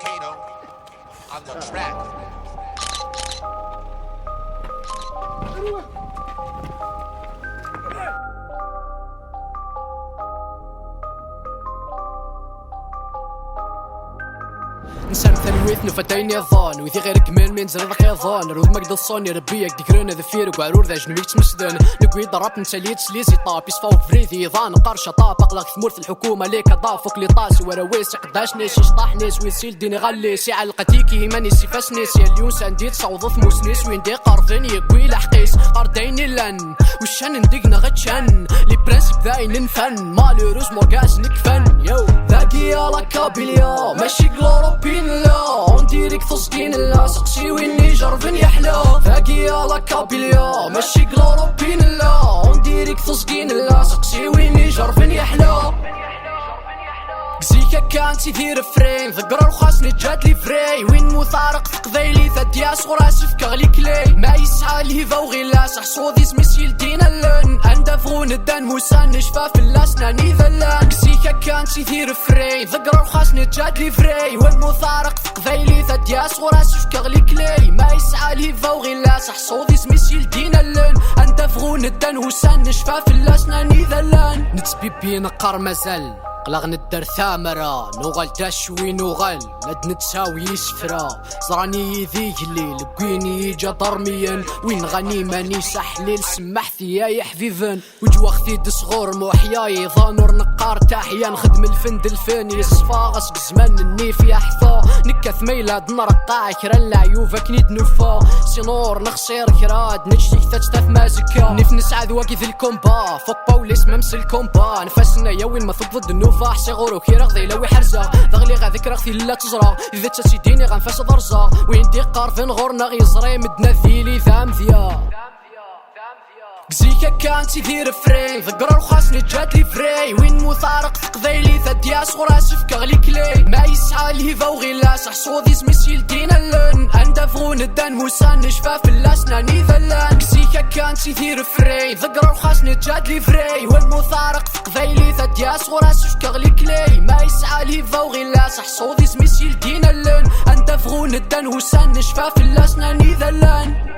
Kano on the track. نسان ثانويتنا فتايني الظان ويثي غير كمان من زرد خيظان رود مقد الصوني ربيك ديكرنا ذا فيرك وعرور ذا جنبيك تمسدن نقوي ضرب نساليت سليزي طاب يصفاو فريدي ظان قرشة طاب اقلق ثمور في الحكومة ليك ضافك لي طاس وراويس قداش نيس يشطاح نيس ويسيل ديني غليس يعلقتيكي هيماني سيفاس نيس يا اليون سانديت صوض ثموس نيس وين دي قارضين يقوي لحقيس قارديني لن وشان ندقنا غتشان لي برنسيب ذاين نفن مالي روز مورغاز نكفن يو ذاكي يالا كابيليا ماشي قلوروبين لا نديريك تصقين لا سقسي وين يجربن يحلى ذاكي يالا كابيليا ماشي قلوروبين لا نديريك تصقين لا سقسي وين يجربن يحلى زيكا كانت يدير فرين ذقرا وخاصني جات لي فري وين مثارق في قبايلي ذا دياس وراسي في كغلي كلي ما يسعى الهيفا وغلاس حصودي سميسيل دينا اللن عندها فغون الدان موسان نشفى في اللاسناني ذلان زيكا كانت يدير فرين ذقرا وخاصني جات لي فري وين مثارق في قبايلي ذا دياس وراسي في كغلي كلي ما يسعى الهيفا وغلاس حصودي سميسيل دينا اللن عندها فغون الدان موسان نشفى في اللاسناني ذلان نتسبي بينا قار مازال قلغ ندر ثامرة نوغل تشوي نوغل ند نتساوي يسفرا زراني ذي الليل قويني يجا ضرميا وين غني ماني سحليل سمحتي يا حفيفن وجوختي دصغور موحياي ظانور نقار تاحيا نخدم الفند الفاني صفاغس بزمان النيف يحفا نكث ميلاد نرقع كرا لعيوفك نيد نفا سينور نخسير كراد نجتي ثلاث مازكا نف نسعد واقف الكومبا فوق باوليس ممس الكومبا نفسنا يا وين ما ضد النوفا حسي غورو كي رغضي لوي حرزة ذغلي غاذيك رغثي لا تزرع إذا تسيديني غنفاس ضرزة وين دي قارفين غورنا غيزري مدنا ذيلي ذام ذيا زيكا كانت يدير فري ذقرا وخاصني جات لي فري وين مثارق في قبايلي ذا دياس وراسي في كغلي كلي ما يسعى الهيفا وغلاس حصودي سميسيل دينا اللن عندها فغون الدان موسان نشفى في اللاسناني ذلان زيكا كانت يدير فري ذقرا وخاصني جات لي فري وين مثارق في قبايلي ذا دياس وراسي في كغلي كلي ما يسعى الهيفا وغلاس حصودي سميسيل دينا اللن عندها فغون الدان موسان نشفى في اللاسناني ذلان